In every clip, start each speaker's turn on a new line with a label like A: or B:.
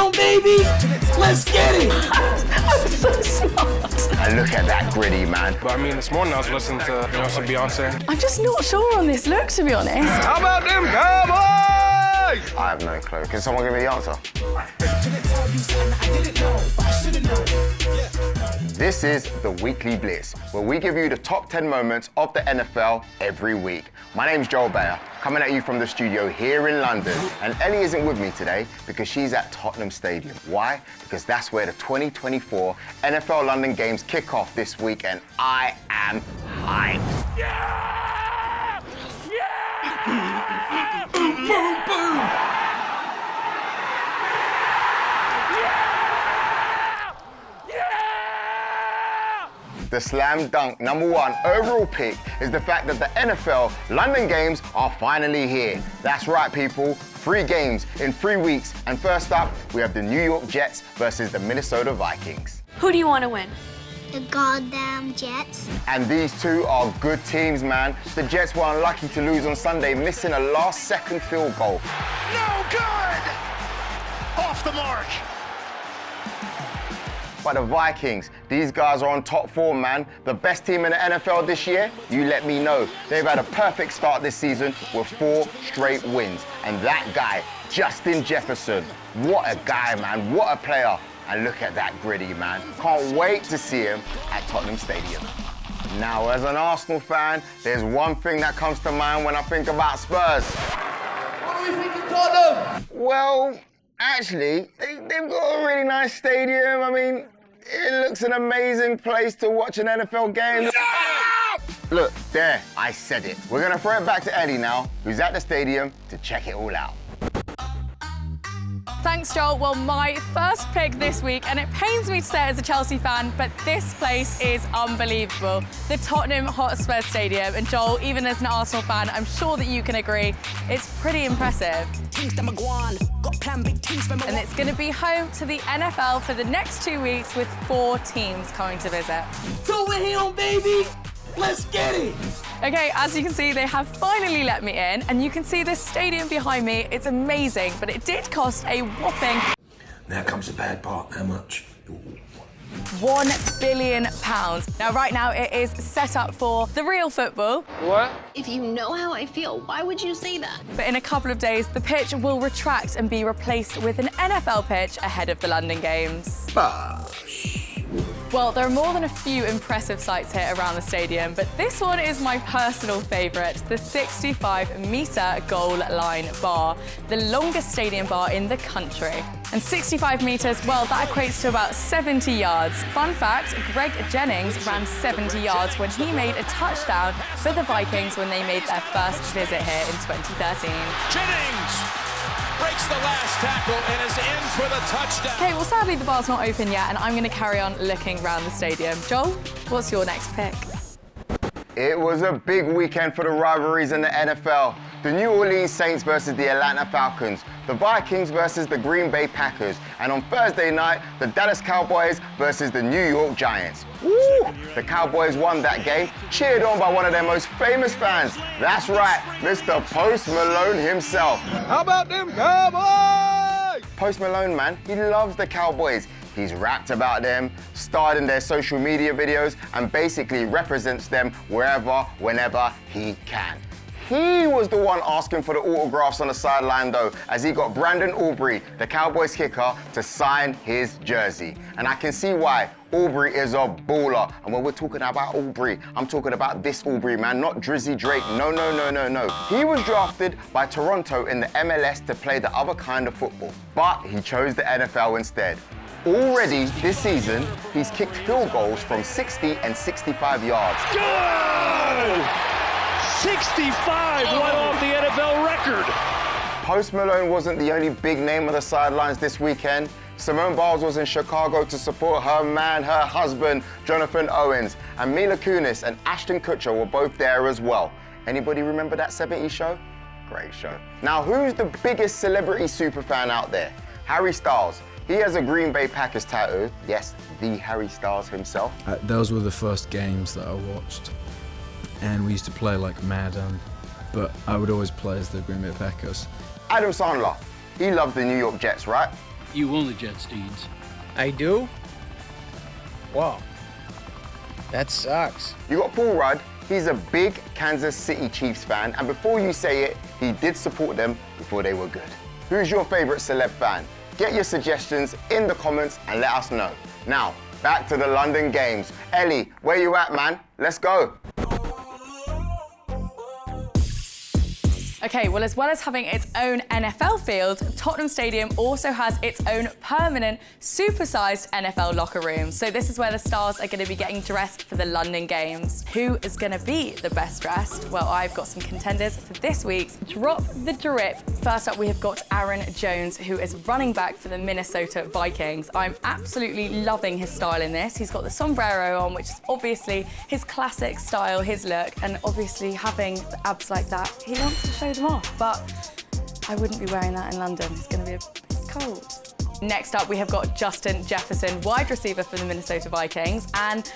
A: on, baby! Let's get it!
B: I'm so smart.
C: And look at that gritty, man.
D: But I mean, this morning I was listening to, some Beyonce.
B: I'm just not sure on this look, to be honest.
D: How about them Cowboys?
C: I have no clue. Can someone give me the answer? This is the Weekly Blitz, where we give you the top 10 moments of the NFL every week. My name's Joel Bayer, coming at you from the studio here in London. And Ellie isn't with me today because she's at Tottenham Stadium. Why? Because that's where the 2024 NFL London games kick off this week, and I am hyped.
D: Yeah! Yeah! Boom, boom, boom!
C: The slam dunk #1 overall pick is the fact that the NFL London games are finally here. That's right, people. 3 games in 3 weeks. And first up, we have the New York Jets versus the Minnesota Vikings.
E: Who do you want to win?
F: The goddamn Jets.
C: And these two are good teams, man. The Jets were unlucky to lose on Sunday, missing a last-second field goal.
G: No good! Off the mark.
C: But the Vikings, these guys are on top form, man. The best team in the NFL this year? You let me know. They've had a perfect start this season with 4 straight wins. And that guy, Justin Jefferson, what a guy, man. What a player. And look at that gritty, man. Can't wait to see him at Tottenham Stadium. Now, as an Arsenal fan, there's one thing that comes to mind when I think about Spurs.
A: What do we think of Tottenham?
C: Well, actually, they've got a really nice stadium. I mean, it looks an amazing place to watch an NFL game.
D: Yeah!
C: Look, there, I said it. We're gonna throw it back to Eddie now, who's at the stadium to check it all out.
B: Thanks, Joel. Well, my first pick this week, and it pains me to say it as a Chelsea fan, but this place is unbelievable. The Tottenham Hotspur Stadium. And Joel, even as an Arsenal fan, I'm sure that you can agree, it's pretty impressive. And it's going to be home to the NFL for the next 2 weeks with 4 teams coming to visit.
A: Throw it on, baby! Let's get it!
B: Okay, as you can see, they have finally let me in, and you can see this stadium behind me. It's amazing, but it did cost a whopping...
A: Now comes the bad part. How much?
B: £1 billion. Now, right now, it is set up for the real football.
D: What?
E: If you know how I feel, why would you say that?
B: But in a couple of days, the pitch will retract and be replaced with an NFL pitch ahead of the London games. Well, there are more than a few impressive sights here around the stadium, but this one is my personal favourite, the 65-metre goal line bar, the longest stadium bar in the country. And 65 metres, well, that equates to about 70 yards. Fun fact, Greg Jennings ran 70 yards when he made a touchdown for the Vikings when they made their first visit here in 2013.
G: Jennings breaks the last tackle and is in for the touchdown.
B: Okay, well, sadly, the bar's not open yet, and I'm going to carry on looking around the stadium. Joel, what's your next pick?
C: It was a big weekend for the rivalries in the NFL. The New Orleans Saints versus the Atlanta Falcons, the Vikings versus the Green Bay Packers, and on Thursday night, the Dallas Cowboys versus the New York Giants. Woo! The Cowboys won that game, cheered on by one of their most famous fans. That's right, Mr. Post Malone himself.
D: How about them Cowboys?
C: Post Malone, man, he loves the Cowboys. He's rapped about them, starred in their social media videos, and basically represents them wherever, whenever he can. He was the one asking for the autographs on the sideline though, as he got Brandon Aubrey, the Cowboys kicker, to sign his jersey. And I can see why. Aubrey is a baller. And when we're talking about Aubrey, I'm talking about this Aubrey, man, not Drizzy Drake. No. He was drafted by Toronto in the MLS to play the other kind of football, but he chose the NFL instead. Already this season, he's kicked field goals from 60 and 65 yards.
G: Go! 65 went off the NFL record.
C: Post Malone wasn't the only big name on the sidelines this weekend. Simone Biles was in Chicago to support her man, her husband, Jonathan Owens. And Mila Kunis and Ashton Kutcher were both there as well. Anybody remember that 70s show? Great show. Now, who's the biggest celebrity superfan out there? Harry Styles. He has a Green Bay Packers tattoo. Yes, the Harry Styles himself.
H: Those were the first games that I watched. And we used to play like mad, but I would always play as the Green Bay Packers.
C: Adam Sandler. He loves the New York Jets, right?
I: You own the Jets, Deeds.
J: I do? Wow. That sucks.
C: You got Paul Rudd. He's a big Kansas City Chiefs fan, and before you say it, he did support them before they were good. Who's your favorite celeb fan? Get your suggestions in the comments and let us know. Now, back to the London games. Ellie, where you at, man? Let's go.
B: Okay, well, as well as having its own NFL field, Tottenham Stadium also has its own permanent, supersized NFL locker room. So this is where the stars are going to be getting dressed for the London games. Who is going to be the best dressed? Well, I've got some contenders for this week's Drop the Drip. First up, we have got Aaron Jones, who is running back for the Minnesota Vikings. I'm absolutely loving his style in this. He's got the sombrero on, which is obviously his classic style, his look, and obviously having the abs like that, he wants to show them off, but I wouldn't be wearing that in London. It's going to be it's cold. Next up, we have got Justin Jefferson, wide receiver for the Minnesota Vikings, and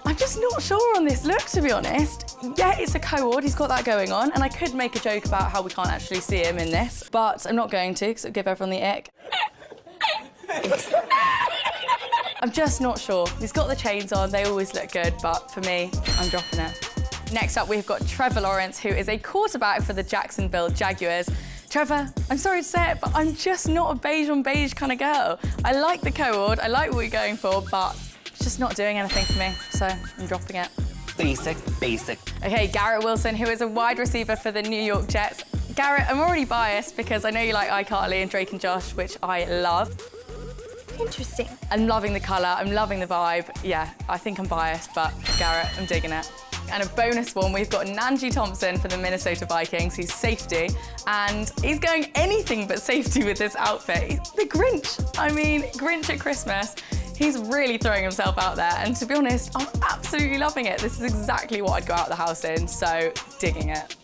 B: I'm just not sure on this look, to be honest. Yeah, it's a co-ord, he's got that going on, and I could make a joke about how we can't actually see him in this, but I'm not going to, because it'll give everyone the ick. I'm just not sure. He's got the chains on, they always look good, but for me, I'm dropping it. Next up, we've got Trevor Lawrence, who is a quarterback for the Jacksonville Jaguars. Trevor, I'm sorry to say it, but I'm just not a beige on beige kind of girl. I like the co-ord, I like what you're going for, but it's just not doing anything for me, so I'm dropping it.
K: Basic.
B: Okay, Garrett Wilson, who is a wide receiver for the New York Jets. Garrett, I'm already biased because I know you like iCarly and Drake and Josh, which I love.
F: Interesting.
B: I'm loving the colour, I'm loving the vibe. Yeah, I think I'm biased, but Garrett, I'm digging it. And a bonus one, we've got Najee Thompson for the Minnesota Vikings. He's safety, and he's going anything but safety with this outfit. He's the Grinch. I mean, Grinch at Christmas. He's really throwing himself out there, and to be honest, I'm absolutely loving it. This is exactly what I'd go out the house in, so digging it.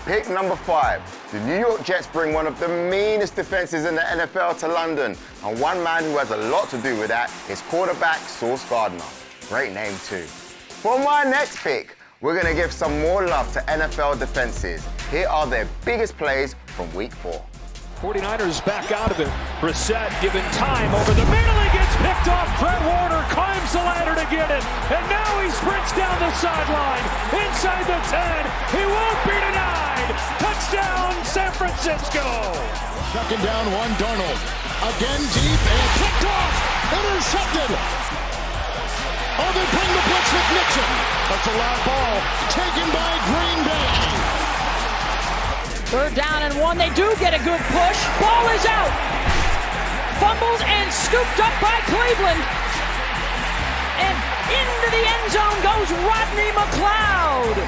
C: Pick number 5. The New York Jets bring one of the meanest defenses in the NFL to London, and one man who has a lot to do with that is quarterback Sauce Gardner. Great name too. For my next pick, we're gonna give some more love to NFL defenses. Here are their biggest plays from week 4.
G: 49ers back out of it. Brissett given time over the middle. He gets picked off. Fred Warner climbs the ladder to get it. And now he sprints down the sideline. Inside the 10. He won't be denied. Touchdown, San Francisco.
L: Second down, one, Darnold. Again deep and picked off. Intercepted. Oh, they bring the blitz with Nixon. That's a loud ball taken by Green Bay.
M: Third down and 1. They do get a good push. Ball is out. Fumbled and scooped up by Cleveland. And into the end zone goes Rodney McLeod.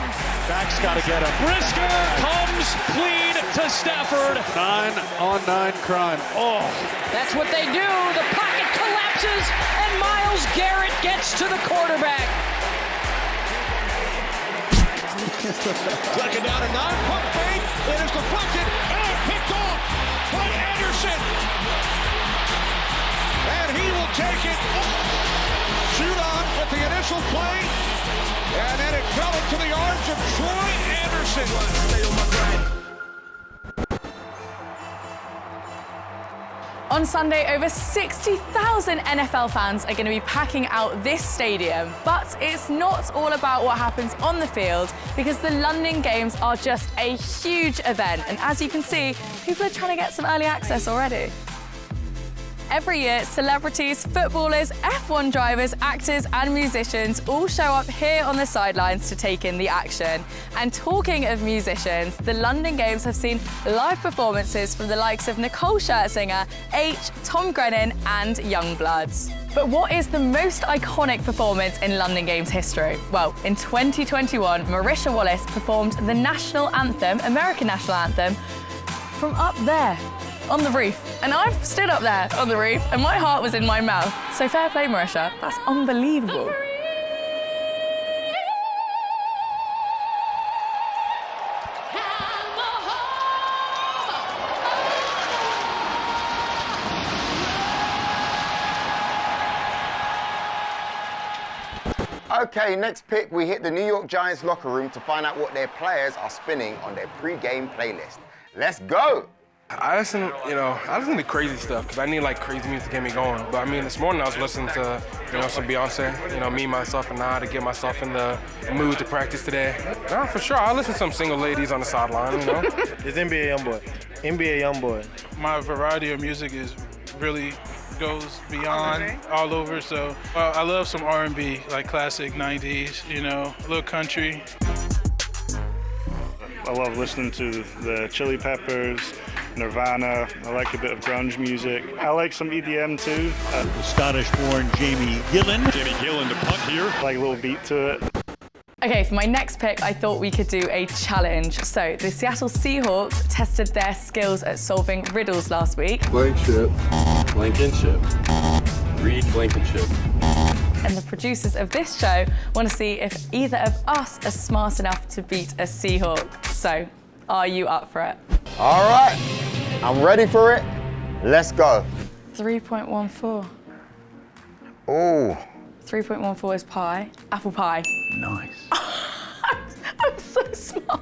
G: Back's got to get him. Brisker comes clean to Stafford. 9-on-9 crime. Oh.
M: That's what they do. The pocket collapses and Myles Garrett gets to the quarterback.
G: Second down and 9. Pump fake. It is deflected and picked off by Anderson. And he will take it. Shoot on with the initial play. And then it fell into the arms of Troy Anderson. Stay on my grind.
B: On Sunday, over 60,000 NFL fans are going to be packing out this stadium. But it's not all about what happens on the field, because the London games are just a huge event. And as you can see, people are trying to get some early access already. Every year, celebrities, footballers, F1 drivers, actors and musicians all show up here on the sidelines to take in the action. And talking of musicians, the London Games have seen live performances from the likes of Nicole Scherzinger, H, Tom Grennan and Youngblood. But what is the most iconic performance in London Games history? Well, in 2021, Marisha Wallace performed the national anthem, American national anthem, from up there on the roof. And I've stood up there on the roof and my heart was in my mouth. So fair play, Marisha. That's unbelievable.
C: Okay, next pick, we hit the New York Giants locker room to find out what their players are spinning on their pre-game playlist. Let's go!
I: I listen to crazy stuff because I need like crazy music to get me going. But I mean, this morning I was listening to, some Beyonce, Me, Myself, and I to get myself in the mood to practice today. No, for sure. I listen to some single ladies on the sideline,
K: It's NBA Youngboy. NBA Youngboy.
N: My variety of music really goes beyond all over. So I love some R&B, like classic 90s, a little country.
O: I love listening to the Chili Peppers, Nirvana. I like a bit of grunge music. I like some EDM too.
G: The Scottish-born Jamie Gillan. Jamie Gillan to punt here.
O: Like a little beat to it.
B: Okay, for my next pick, I thought we could do a challenge. So the Seattle Seahawks tested their skills at solving riddles last week.
H: Blankenship. Read Blankenship.
B: And the producers of this show want to see if either of us are smart enough to beat a Seahawk. So, are you up for it?
C: All right, I'm ready for it. Let's go.
B: 3.14.
C: Ooh.
B: 3.14 is pie. Apple pie.
H: Nice.
B: I'm so smart.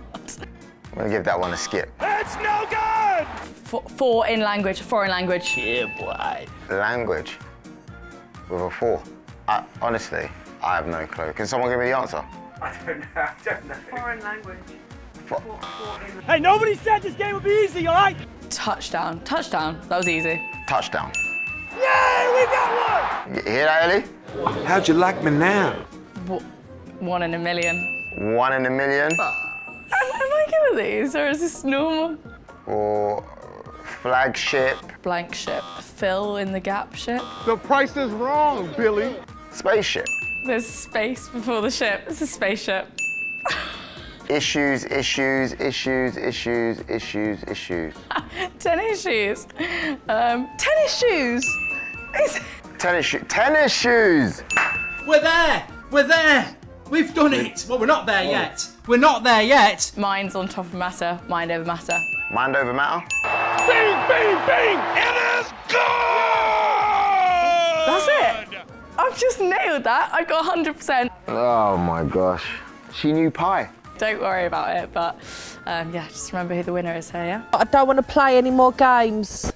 C: I'm gonna give that one a skip.
G: It's no good!
B: Four in language, foreign language.
H: Yeah, boy.
C: Language with a 4. Honestly, I have no clue. Can someone give me the answer?
K: I don't know.
E: Foreign language.
G: Hey, nobody said this game would be easy, all right?
B: Touchdown. Touchdown. That was easy.
C: Touchdown.
G: Yay, we got one!
C: You hear that, Ellie?
A: How'd you like me now?
B: 1 in a million.
C: 1 in a million.
B: Am I good at these, or is this normal?
C: Or flagship.
B: Blank ship. Fill in the gap ship.
D: The price is wrong, Billy.
C: Spaceship.
B: There's space before the ship. It's a spaceship.
C: Issues.
B: 10 issues. Tennis shoes.
C: Tennis shoes.
J: We're there. We've done it. Well, we're not there yet. We're not there yet.
B: Mind's on top of matter. Mind over matter.
C: Mind over matter.
D: Bing, bing, bing. It is good.
B: That's it. I've just nailed that. I got 100%.
C: Oh my gosh. She knew pie.
B: Don't worry about it, but just remember who the winner is here, yeah?
P: I don't want to play any more games.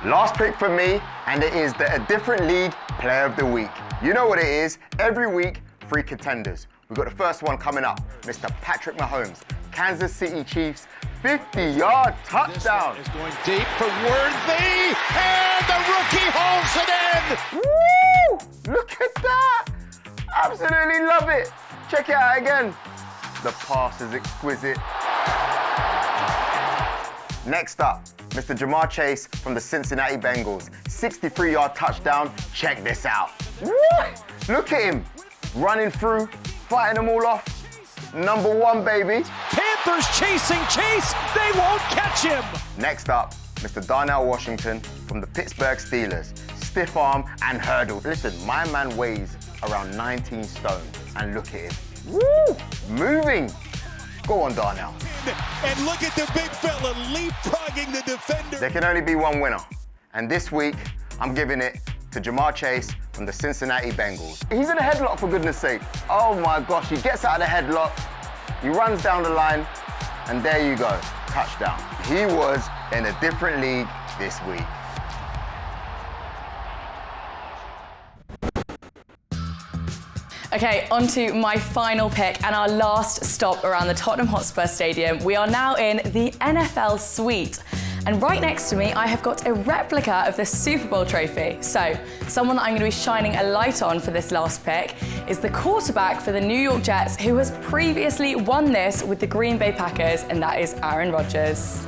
C: Last pick for me, and it is the A Different League Player of the Week. You know what it is. Every week, 3 contenders. We've got the first one coming up, Mr. Patrick Mahomes, Kansas City Chiefs, 50-yard touchdown.
L: This one is going deep for Worthy, and the rookie holds it in.
C: Woo! Look at that! Absolutely love it. Check it out again. The pass is exquisite. Next up, Mr. Jamar Chase from the Cincinnati Bengals. 63-yard touchdown. Check this out. Woo! Look at him. Running through, fighting them all off. Number 1, baby.
G: Panthers chasing Chase. They won't catch him.
C: Next up, Mr. Darnell Washington from the Pittsburgh Steelers. Stiff arm and hurdle. Listen, my man weighs around 19 stone. And look at him. Woo! Moving. Go on, Darnell.
L: And look at the big fella leapfrogging the defender.
C: There can only be one winner. And this week, I'm giving it to Jamar Chase from the Cincinnati Bengals. He's in a headlock, for goodness sake. Oh my gosh, he gets out of the headlock, he runs down the line, and there you go, touchdown. He was in a different league this week.
B: Okay, on to my final pick and our last stop around the Tottenham Hotspur Stadium. We are now in the NFL Suite. And right next to me, I have got a replica of the Super Bowl trophy. So, someone that I'm going to be shining a light on for this last pick is the quarterback for the New York Jets who has previously won this with the Green Bay Packers, and that is Aaron Rodgers.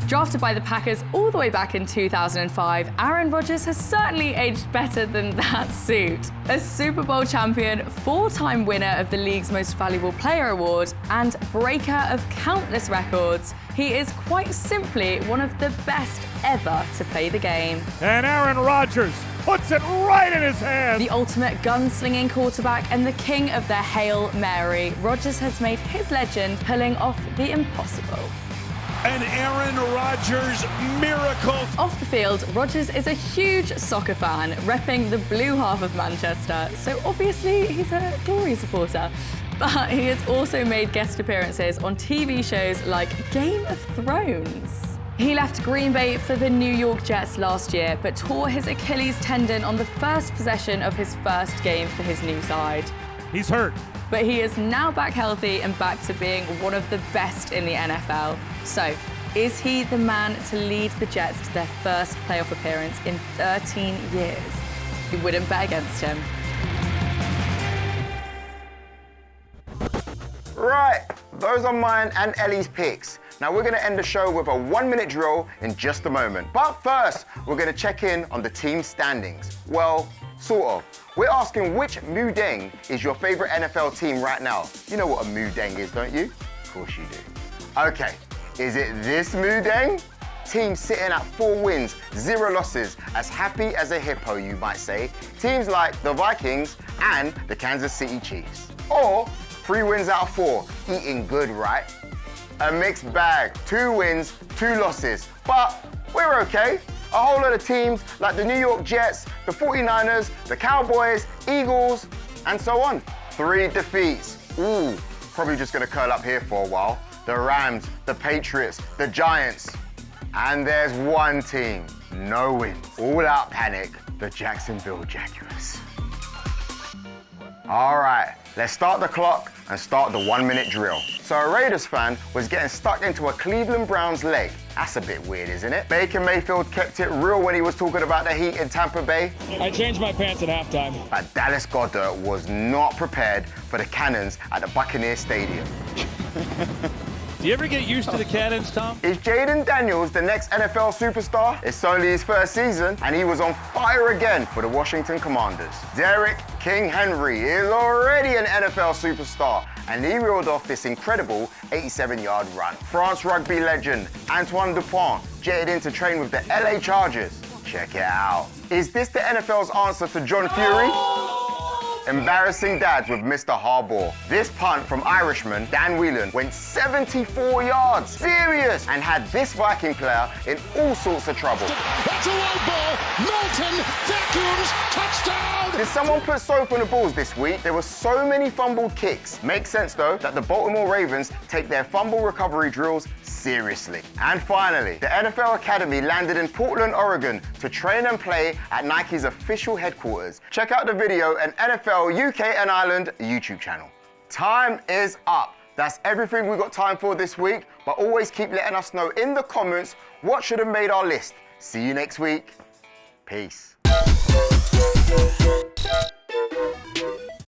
B: Drafted by the Packers all the way back in 2005, Aaron Rodgers has certainly aged better than that suit. A Super Bowl champion, 4-time winner of the league's Most Valuable Player award, and breaker of countless records, he is quite simply one of the best ever to play the game.
G: And Aaron Rodgers puts it right in his hand.
B: The ultimate gunslinging quarterback and the king of the Hail Mary, Rodgers has made his legend pulling off the impossible.
G: An Aaron Rodgers miracle.
B: Off the field, Rodgers is a huge soccer fan, repping the blue half of Manchester, so obviously he's a Tory supporter. But he has also made guest appearances on TV shows like Game of Thrones. He left Green Bay for the New York Jets last year, but tore his Achilles tendon on the first possession of his first game for his new side.
G: He's hurt.
B: But he is now back healthy and back to being one of the best in the NFL. So, is he the man to lead the Jets to their first playoff appearance in 13 years? You wouldn't bet against him.
C: Right, those are mine and Ellie's picks. Now we're going to end the show with a 1-minute drill in just a moment. But first, we're going to check in on the team standings. Well, sort of. We're asking which Mudeng is your favorite NFL team right now. You know what a Mudeng is, don't you? Of course you do. Okay, is it this Mudeng? Team sitting at 4 wins, 0 losses, as happy as a hippo, you might say. Teams like the Vikings and the Kansas City Chiefs. Or 3 wins out of 4, eating good, right? A mixed bag, 2 wins, 2 losses, but we're okay. A whole lot of teams like the New York Jets, the 49ers, the Cowboys, Eagles, and so on. 3 defeats. Ooh, probably just gonna curl up here for a while. The Rams, the Patriots, the Giants. And there's one team, no wins. All out panic, the Jacksonville Jaguars. All right, let's start the clock and start the 1-minute drill. So a Raiders fan was getting stuck into a Cleveland Browns leg. That's a bit weird, isn't it? Baker Mayfield kept it real when he was talking about the heat in Tampa Bay.
G: I changed my pants at halftime.
C: But Dallas Goedert was not prepared for the cannons at the Buccaneers Stadium.
G: Do you ever get used to the cannons, Tom?
C: Is Jaden Daniels the next NFL superstar? It's only his first season, and he was on fire again for the Washington Commanders. Derrick King Henry is already an NFL superstar, and he reeled off this incredible 87-yard run. France rugby legend Antoine Dupont jetted in to train with the LA Chargers. Check it out. Is this the NFL's answer to John Fury? Embarrassing dads with Mr. Harbaugh. This punt from Irishman Dan Whelan went 74 yards. Serious! And had this Viking player in all sorts of trouble.
L: That's a low ball. Milton vacuums. Touchdown!
C: Did someone put soap on the balls this week? There were so many fumbled kicks. Makes sense though that the Baltimore Ravens take their fumble recovery drills seriously. And finally, the NFL Academy landed in Portland, Oregon to train and play at Nike's official headquarters. Check out the video and NFL UK and Ireland YouTube channel. Time is up. That's everything we got time for this week, but always keep letting us know in the comments what should have made our list. See you next week. Peace.